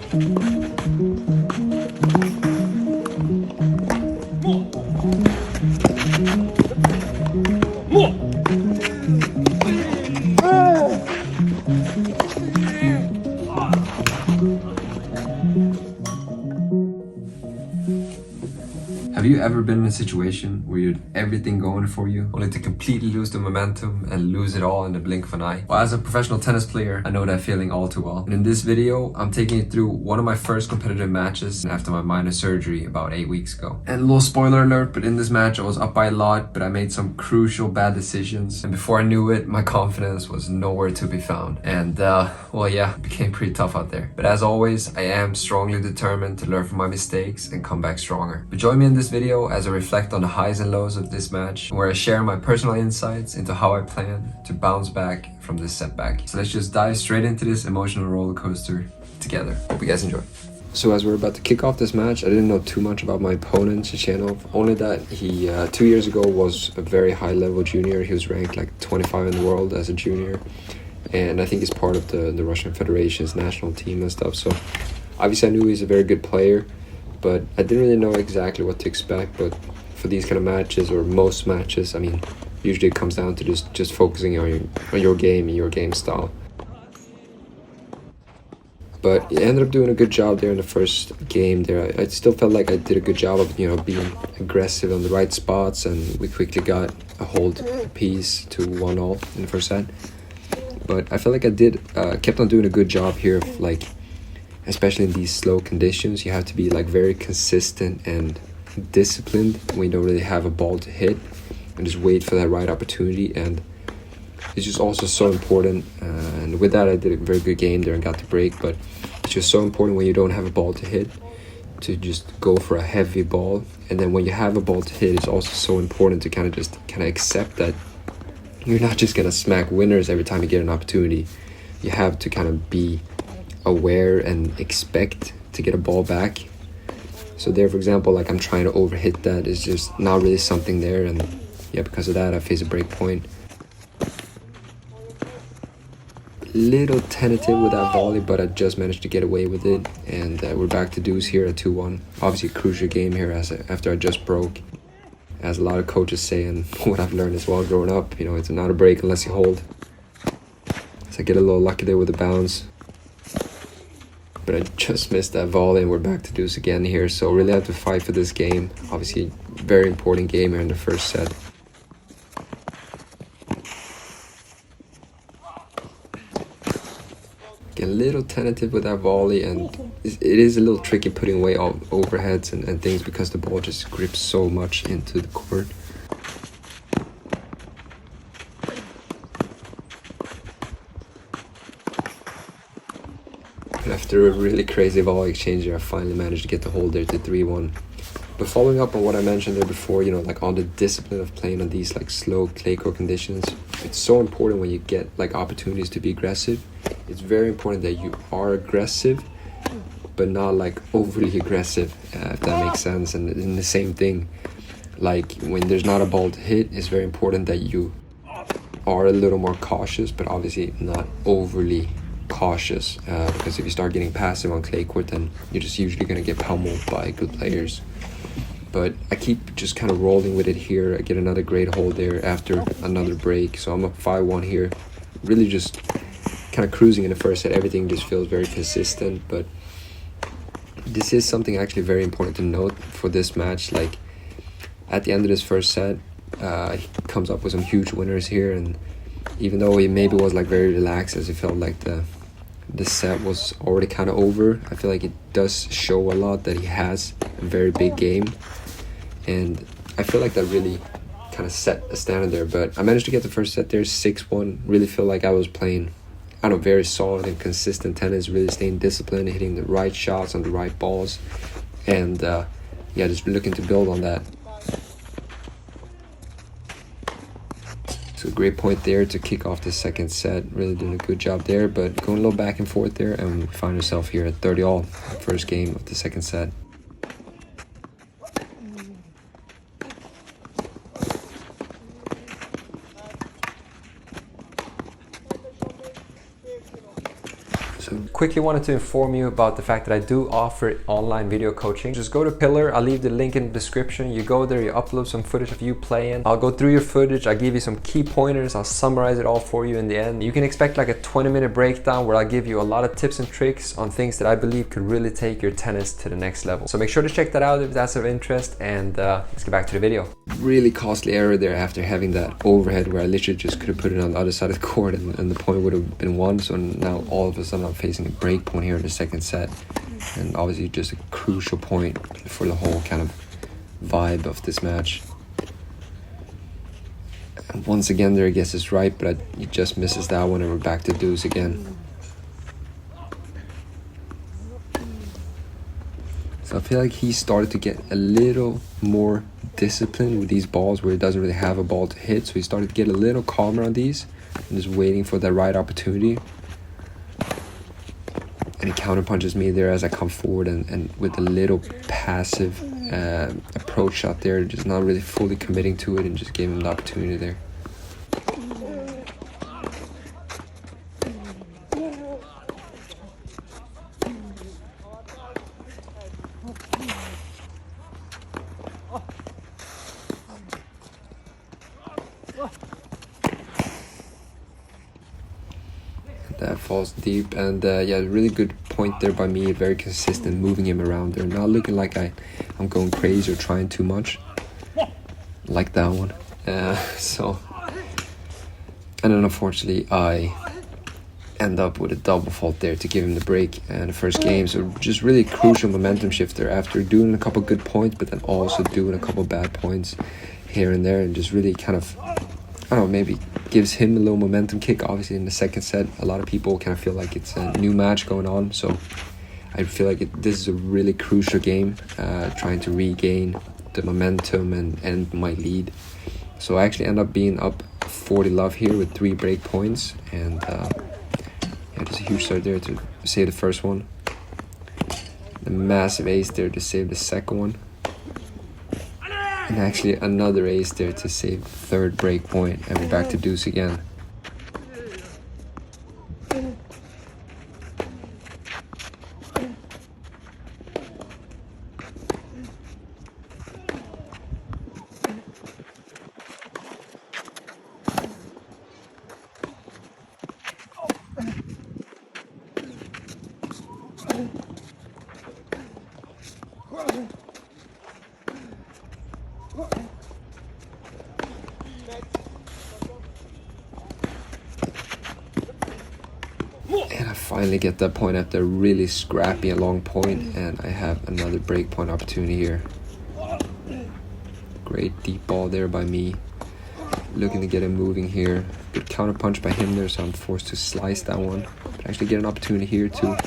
Have you ever been in a situation where you had everything going for you, only to completely lose the momentum and lose it all in the blink of an eye? Well, as a professional tennis player, I know that feeling all too well. And in this video, I'm taking you through one of my first competitive matches after my minor surgery about 8 weeks ago. And a little spoiler alert, but in this match I was up by a lot, but I made some crucial bad decisions. And before I knew it, my confidence was nowhere to be found. And well, yeah, it became pretty tough out there. But as always, I am strongly determined to learn from my mistakes and come back stronger. But join me in this video as I reflect on the highs and lows of this match, where I share my personal insights into how I plan to bounce back from this setback. So let's just dive straight into this emotional roller coaster together. Hope you guys enjoy. So as we're about to kick off this match, I didn't know too much about my opponent, Zhzhenov, only that he 2 years ago was a very high level junior. He was ranked like 25 in the world as a junior, and I think he's part of the Russian Federation's national team and stuff. So obviously I knew he's a very good player, but I didn't really know exactly what to expect. But for these kind of matches, or most matches, I mean, usually it comes down to just focusing on your game and your game style. But I ended up doing a good job there in the first game there. I still felt like I did a good job of, being aggressive on the right spots, and we quickly got a hold piece to 1-all in the first set. But I felt like I kept on doing a good job here of, like, especially in these slow conditions, you have to be like very consistent and disciplined when you don't really have a ball to hit, and just wait for that right opportunity. And it's just also so important, and with that I did a very good game there and got the break. But it's just so important when you don't have a ball to hit to just go for a heavy ball, and then when you have a ball to hit, it's also so important to kind of accept that you're not just gonna smack winners every time you get an opportunity. You have to kind of be aware and expect to get a ball back. So there, for example, like I'm trying to overhit that, is just not really something there, and yeah, because of that I face a break point. Little tentative with that volley, but I just managed to get away with it, and we're back to deuce here at 2-1. Obviously a crucial game here after I just broke, as a lot of coaches say, and what I've learned as well growing up, it's not a break unless you hold. So I get a little lucky there with the bounce, but I just missed that volley, and we're back to deuce again here. So really have to fight for this game. Obviously, very important game here in the first set. Get a little tentative with that volley, and it is a little tricky putting away all overheads and things, because the ball just grips so much into the court. After a really crazy volley exchange there, I finally managed to get the hold there to 3-1. But following up on what I mentioned there before, like on the discipline of playing on these like slow clay court conditions, it's so important when you get like opportunities to be aggressive. It's very important that you are aggressive, but not like overly aggressive, if that makes sense. And in the same thing, like when there's not a ball to hit, it's very important that you are a little more cautious, but obviously not overly cautious, because if you start getting passive on clay court, then you're just usually going to get pummeled by good players. But I keep just kind of rolling with it here. I get another great hold there after another break, so I'm up 5-1 here. Really just kind of cruising in the first set. Everything just feels very consistent, but this is something actually very important to note for this match. Like at the end of this first set, he comes up with some huge winners here, and even though he maybe was like very relaxed, as it felt like the set was already kind of over, I feel like it does show a lot that he has a very big game, and I feel like that really kind of set a standard there. But I managed to get the first set there 6-1. Really feel like I was playing very solid and consistent tennis, really staying disciplined, hitting the right shots on the right balls, and yeah, just looking to build on that. So great point there to kick off the second set. Really doing a good job there, but going a little back and forth there, and we find ourselves here at 30-all, first game of the second set. So quickly wanted to inform you about the fact that I do offer online video coaching. Just go to Pillar, I'll leave the link in the description. You go there, you upload some footage of you playing. I'll go through your footage, I'll give you some key pointers, I'll summarize it all for you in the end. You can expect like a 20-minute breakdown where I'll give you a lot of tips and tricks on things that I believe could really take your tennis to the next level. So make sure to check that out if that's of interest, and let's get back to the video. Really costly error there after having that overhead where I literally just could have put it on the other side of the court and the point would have been won. So now all of a sudden I'm facing a break point here in the second set, and obviously just a crucial point for the whole kind of vibe of this match. And once again there, I guess it's right, but he just misses that one and we're back to deuce again. So I feel like he started to get a little more disciplined with these balls where he doesn't really have a ball to hit. So he started to get a little calmer on these and just waiting for the right opportunity. And he counterpunches me there as I come forward and with a little passive approach shot there, just not really fully committing to it, and just gave him the opportunity there. That falls deep, and yeah, really good point there by me. Very consistent, moving him around there, not looking like I'm going crazy or trying too much like that one. So, and then unfortunately I end up with a double fault there to give him the break and the first game. So just really crucial momentum shifter after doing a couple good points, but then also doing a couple bad points here and there, and just really kind of, I don't know, maybe gives him a little momentum kick. Obviously in the second set a lot of people kind of feel like it's a new match going on, so I feel like this is a really crucial game, trying to regain the momentum and end my lead. So I actually end up being up 40-love here with 3 break points, and yeah, just a huge start there to save the first one, a massive ace there to save the second one, and actually another ace there to save the third break point, and we're back to deuce again. And I finally get that point after a really scrappy and long point, and I have another break point opportunity here. Great deep ball there by me, looking to get him moving here. Good counter punch by him there, so I'm forced to slice that one. But actually get an opportunity here to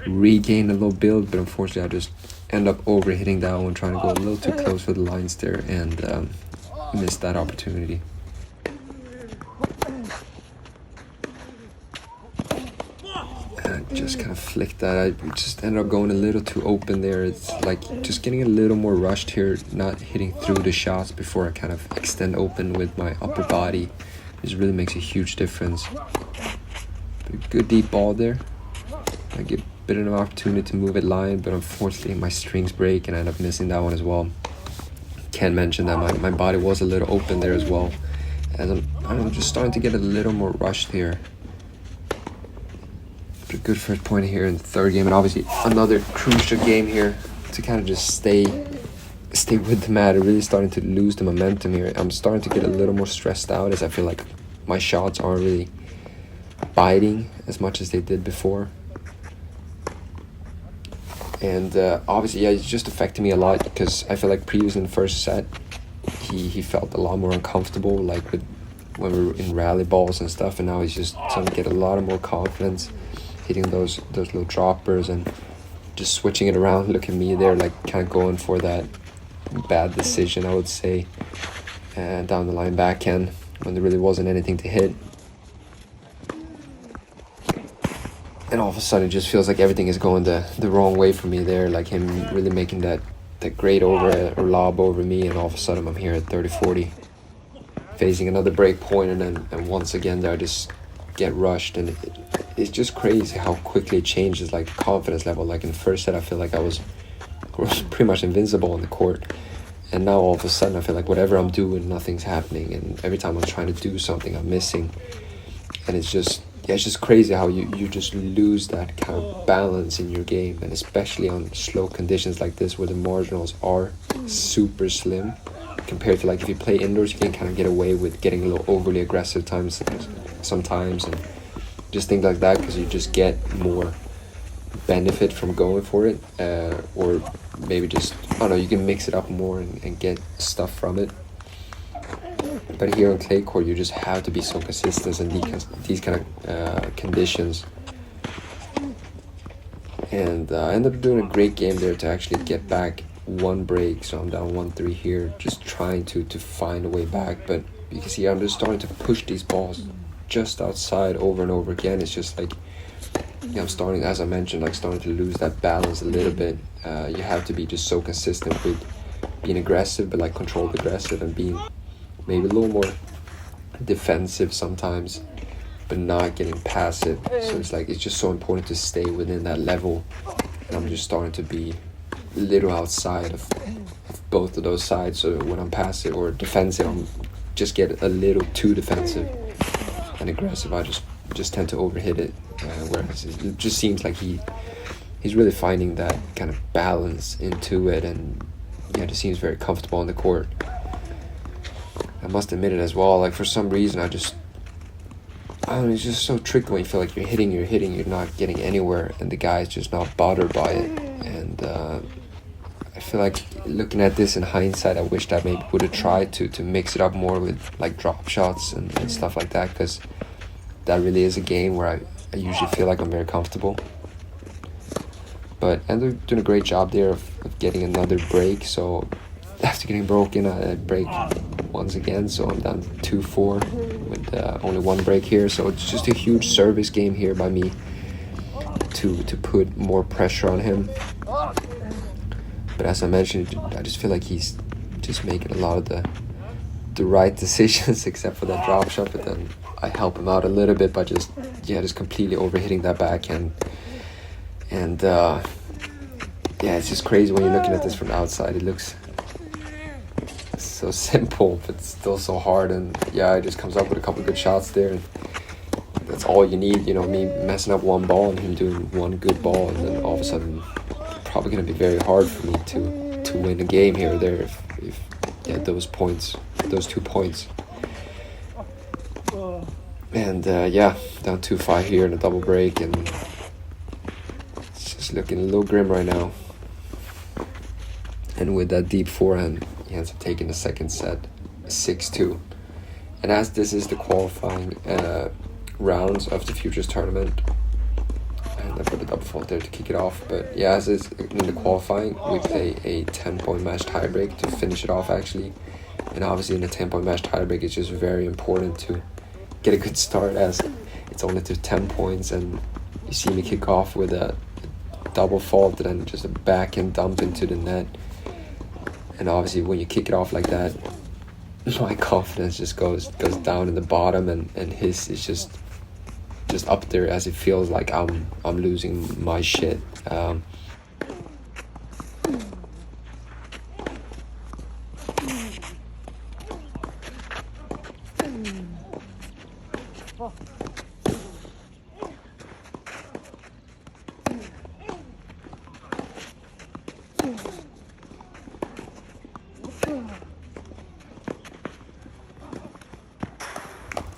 regain a little build, but unfortunately I just end up over hitting that one, trying to go a little too close for the lines there, and missed that opportunity. Just kind of flicked that. I just ended up going a little too open there. It's like just getting a little more rushed here, not hitting through the shots before I kind of extend open with my upper body. This really makes a huge difference. But good deep ball there. I get a bit of an opportunity to move it line, but unfortunately my strings break and I end up missing that one as well. Can't mention that my body was a little open there as well, as I'm just starting to get a little more rushed here. But a good first point here in the third game, and obviously another crucial game here to kind of just stay with the mat. Really starting to lose the momentum here. I'm starting to get a little more stressed out, as I feel like my shots aren't really biting as much as they did before. And obviously, yeah, it's just affecting me a lot, because I feel like previously in the first set, he felt a lot more uncomfortable, like when we were in rally balls and stuff, and now he's just starting to get a lot more confidence, hitting those little droppers and just switching it around. Look at me there, like kind of going for that bad decision, I would say, and down the line backhand when there really wasn't anything to hit. And all of a sudden it just feels like everything is going the wrong way for me there, like him really making that great over or lob over me, and all of a sudden I'm here at 30-40 facing another break point, and once again there I just get rushed, and it's just crazy how quickly it changes, like, confidence level. Like, in the first set, I feel like I was pretty much invincible on the court. And now all of a sudden I feel like whatever I'm doing, nothing's happening. And every time I'm trying to do something, I'm missing. And it's just, yeah, it's just crazy how you just lose that kind of balance in your game. And especially on slow conditions like this, where the marginals are super slim. Compared to, like, if you play indoors, you can kind of get away with getting a little overly aggressive sometimes. And just things like that, because you just get more benefit from going for it, or maybe just, I don't know, you can mix it up more and get stuff from it. But here on clay court, you just have to be so consistent in these kind of conditions. And I ended up doing a great game there to actually get back one break, so I'm down 1-3 here, just trying to find a way back. But you can see I'm just starting to push these balls just outside over and over again. It's just like, yeah, I'm starting, as I mentioned, like, starting to lose that balance a little bit. You have to be just so consistent with being aggressive, but like controlled aggressive, and being maybe a little more defensive sometimes, but not getting passive. So it's like, it's just so important to stay within that level. And I'm just starting to be a little outside of both of those sides. So when I'm passive or defensive, I'm just get a little too defensive, and aggressive, I just tend to overhit it. Whereas it just seems like he's really finding that kind of balance into it, and yeah, it just seems very comfortable on the court. I must admit it as well, like, for some reason I don't know, it's just so tricky when you feel like you're hitting, you're not getting anywhere, and the guy's just not bothered by it. And I feel like, looking at this in hindsight, I wished I maybe would have tried to mix it up more with, like, drop shots and stuff like that, because that really is a game where I usually feel like I'm very comfortable. But I ended up doing a great job there of getting another break. So after getting broken, I break once again. So I'm down 2-4 with only one break here. So it's just a huge service game here by me to put more pressure on him. But as I mentioned, I just feel like he's just making a lot of the right decisions, except for that drop shot. But then I help him out a little bit by just completely overhitting that backhand. And yeah, it's just crazy when you're looking at this from the outside. It looks so simple, but still so hard. And yeah, it just comes up with a couple good shots there, and that's all you need. You know, me messing up one ball and him doing one good ball, and then all of a sudden, probably going to be very hard for me to win a game here or there if those 2 points. And yeah, down 2-5 here in a double break, and it's just looking a little grim right now. And with that deep forehand, he ends up taking the second set 6-2. And as this is the qualifying rounds of the Futures tournament, and I put a double fault there to kick it off. But yeah, as is in the qualifying, we play a 10-point match tiebreak to finish it off, actually. And obviously in a 10-point match tiebreak, it's just very important to get a good start, as it's only to 10 points, and you see me kick off with a double fault and then just a backhand dump into the net. And obviously when you kick it off like that, my confidence just goes down in the bottom, and his is just up there, as it feels like I'm losing my shit.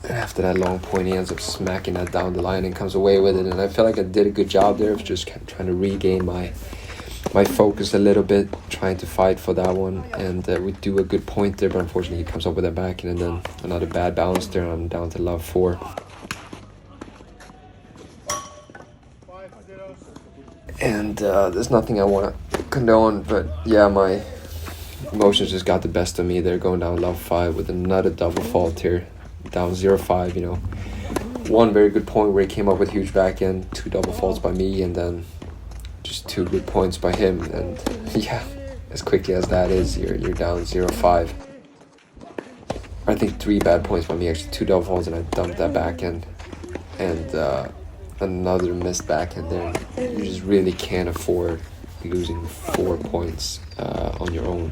After that long point, he ends up smacking that down the line and comes away with it. And I feel like I did a good job there of just trying to regain my focus a little bit, trying to fight for that one. And we do a good point there, but unfortunately he comes up with that back, and then another bad bounce there, and I'm down to love 4. And there's nothing I want to condone, but yeah, my emotions just got the best of me. They're going down love 5 with another double fault here. Down 0-5, you know. One very good point where he came up with huge backhand, 2 double faults by me, and then just 2 good points by him. And yeah, as quickly as that is, you're down 0-5. I think 3 bad points by me, actually 2 double faults, and I dumped that backhand. And another missed backhand there. You just really can't afford losing 4 points on your own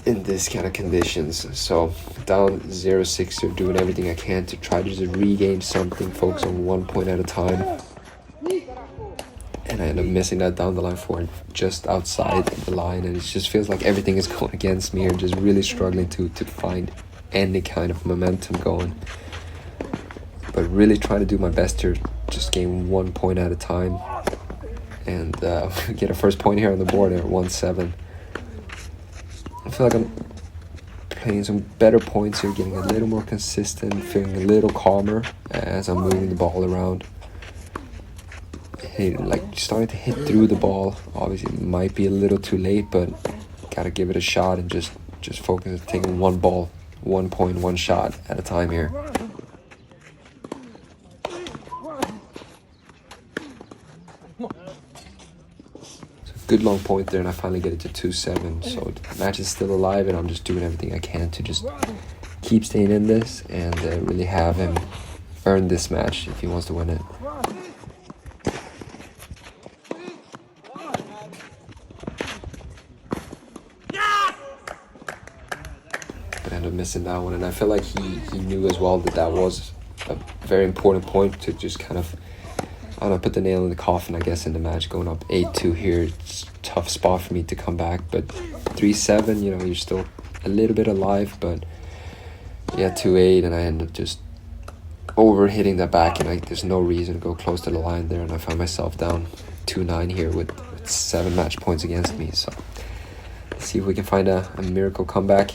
in this kind of conditions. So down 0-6, you're doing everything I can to try to just regain something, focus on 1 point at a time. And I end up missing that down the line for just outside the line, and it just feels like everything is going against me here, just really struggling to find any kind of momentum going. But really trying to do my best to just gain 1 point at a time and get a first point here on the board at 1-7. I feel like I'm playing some better points here, getting a little more consistent, feeling a little calmer as I'm moving the ball around. Like starting to hit through the ball. Obviously it might be a little too late, but gotta give it a shot and just focus on taking one ball, 1 point, one shot at a time here. Good long point there, and I finally get it to 2-7. So the match is still alive, and I'm just doing everything I can to just keep staying in this and really have him earn this match if he wants to win it. But I ended up missing that one, and I feel like he knew as well that that was a very important point to just kind of, I don't know, put the nail in the coffin, I guess, in the match. Going up 8-2 here, it's a tough spot for me to come back. But 3-7, you know, you're still a little bit alive. But yeah, 2-8, and I end up just over hitting that back, and there's no reason to go close to the line there. And I find myself down 2-9 here with 7 match points against me. So let's see if we can find a miracle comeback.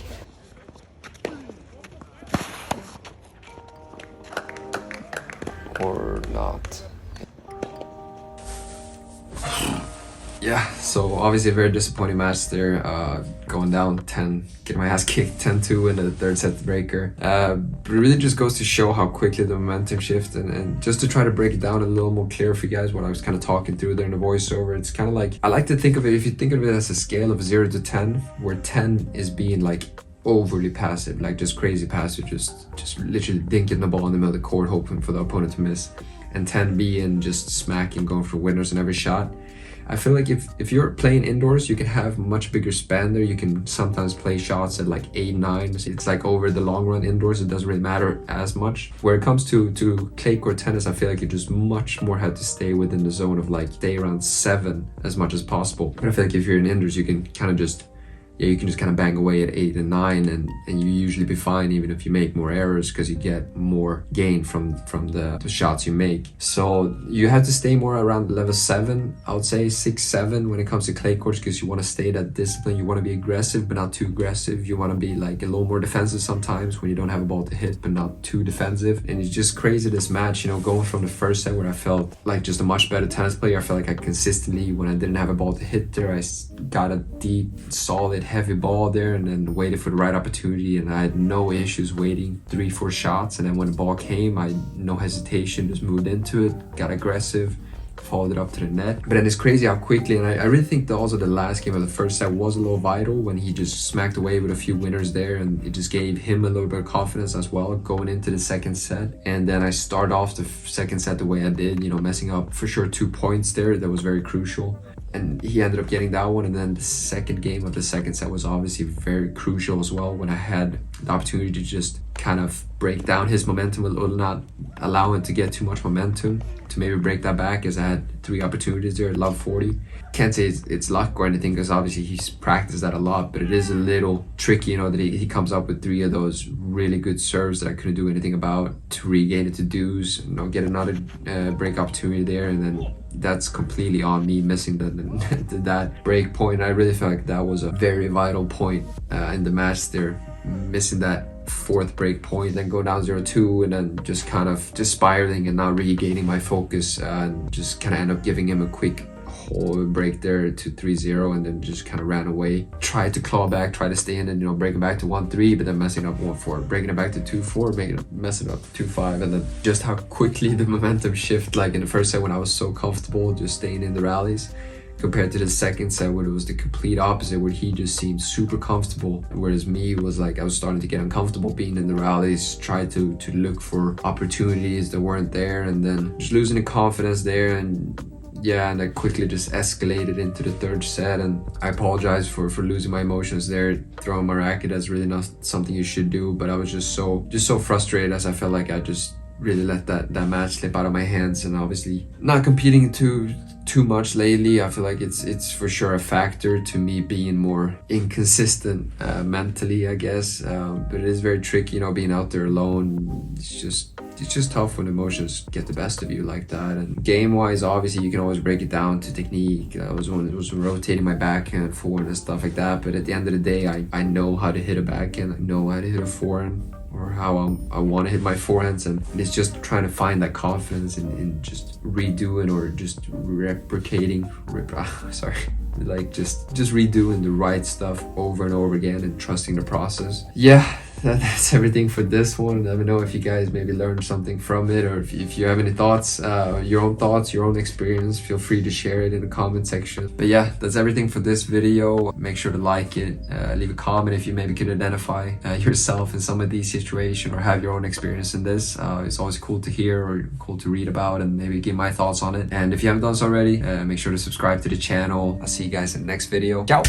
Or not. Yeah, so obviously a very disappointing match there, going down 10, getting my ass kicked 10-2 in the third set breaker. But it really just goes to show how quickly the momentum shifts, and just to try to break it down a little more clear for you guys what I was kind of talking through there in the voiceover. It's kind of like, I like to think of it, if you think of it as a scale of 0 to 10, where 10 is being like overly passive, like just crazy passive, just literally dinking the ball in the middle of the court hoping for the opponent to miss, and 10 being just smacking, going for winners in every shot. I feel like if you're playing indoors, you can have much bigger span there. You can sometimes play shots at like 8-9. It's like over the long run indoors, it doesn't really matter as much. Where it comes to clay court tennis, I feel like you just much more have to stay within the zone of like stay around 7 as much as possible. But I feel like if you're in indoors, you can kind of just, yeah, you can just kind of bang away at 8 and 9, and you usually be fine even if you make more errors, because you get more gain from the shots you make. So you have to stay more around level 7, I would say 6-7 when it comes to clay courts, because you want to stay that discipline. You want to be aggressive but not too aggressive. You want to be like a little more defensive sometimes when you don't have a ball to hit, but not too defensive. And it's just crazy this match, you know, going from the first set where I felt like just a much better tennis player. I felt like I consistently, when I didn't have a ball to hit there, I got a deep, solid, heavy ball there, and then waited for the right opportunity, and I had no issues waiting 3-4 shots. And then when the ball came, I had no hesitation, just moved into it, got aggressive, followed it up to the net. But then it's crazy how quickly, and I really think that also the last game of the first set was a little vital when he just smacked away with a few winners there, and it just gave him a little bit of confidence as well going into the second set. And then I start off the second set the way I did, you know, messing up for sure 2 points there. That was very crucial. And he ended up getting that one. And then the second game of the second set was obviously very crucial as well, when I had the opportunity to just kind of break down his momentum a little, not allow him to get too much momentum, to maybe break that back, as I had 3 opportunities there at love 40. Can't say it's luck or anything, because obviously he's practiced that a lot, but it is a little tricky, you know, that he comes up with 3 of those really good serves that I couldn't do anything about to regain it to deuce, you know, get another break opportunity there, and then that's completely on me missing that break point. I really felt like that was a very vital point in the match there, missing that 4th break point, then go down 0-2, and then just kind of just spiraling and not really gaining my focus, and just kind of end up giving him a quick whole break there to 3-0, and then just kind of ran away. Tried to claw back, try to stay in and, you know, break it back to 1-3, but then messing up 1-4, breaking it back to 2-4, messing up 2-5, and then just how quickly the momentum shift, like in the first set when I was so comfortable just staying in the rallies. compared to the second set where it was the complete opposite, where he just seemed super comfortable, whereas me was like, I was starting to get uncomfortable being in the rallies, tried to look for opportunities that weren't there, and then just losing the confidence there. And yeah, and I quickly just escalated into the third set, and I apologize for losing my emotions there. Throwing my racket, that's really not something you should do, but I was just so frustrated, as I felt like I just really let that match slip out of my hands. And obviously not competing too much lately, I feel like it's for sure a factor to me being more inconsistent mentally, I guess. But it is very tricky, you know, being out there alone. It's just tough when emotions get the best of you like that. And game-wise, obviously, you can always break it down to technique. I was rotating my backhand, forehand, and stuff like that. But at the end of the day, I know how to hit a backhand. I know how to hit a forehand, or how I want to hit my forehands. And it's just trying to find that confidence in just redoing or just replicating. Like just redoing the right stuff over and over again and trusting the process. Yeah, that's everything for this one. Let me know if you guys maybe learned something from it, or if you have any thoughts, your own experience. Feel free to share it in the comment section. But yeah, that's everything for this video. Make sure to like it, leave a comment if you maybe could identify yourself in some of these situations or have your own experience in this. It's always cool to hear or cool to read about and maybe give my thoughts on it. And if you haven't done so already, make sure to subscribe to the channel. I'll see you guys in the next video. Ciao!